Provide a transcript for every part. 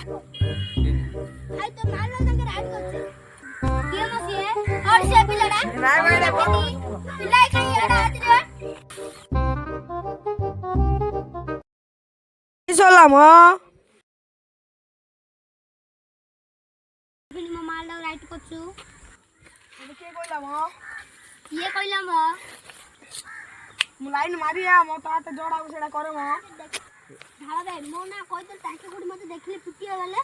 ভাই তো মারলো তাকে রাইড করছে কি মসিয়ে আর সে পিলাটা না না পিলাই খাই এডা আতিরে কি চলাম ফিল্ম মারলো রাইড করছু আমি কে কইলাম ইয়ে কইলাম মু লাইন মারিয়া মো তাতে জড়াবো সেটা করে ঢালা দে মো না কইতে তাকে কোড মতে দেখলে পিটিয়ে গেলে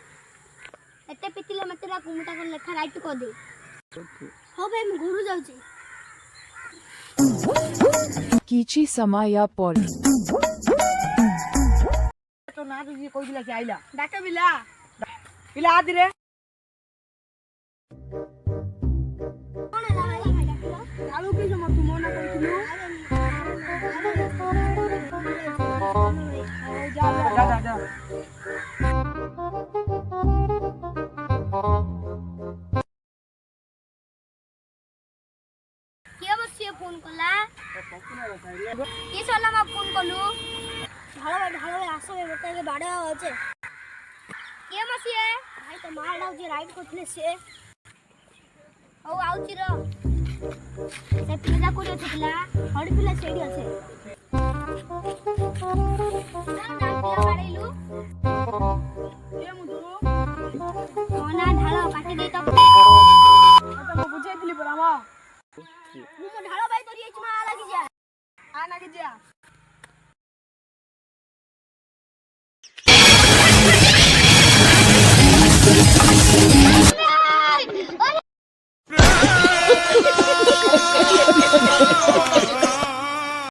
এতে পিটিলে মতে রা কুমটা করে লেখা রাইট কর দে হবে আমি ঘুরু যাউছি Kichi Samaya Paul. তো না তুই কই দিলা কি আইলা ডাকে বিলা বিলা আদিরে কোন না ভাই ডাকলো আলু কি জমা তুই মনে কইছিলু যা যা যা যা কি অবশ্যই ফোন করলা কি চলা মা ফোন করলু ভালো ভাই আসো এটাকে বাড়ে আছে কি মাসিয়ে ভাই তো মার দাও যে রাইড করতে সে ও আউছি র সে পিলা করে আছে পিলা হড় পিলা সেডি আছে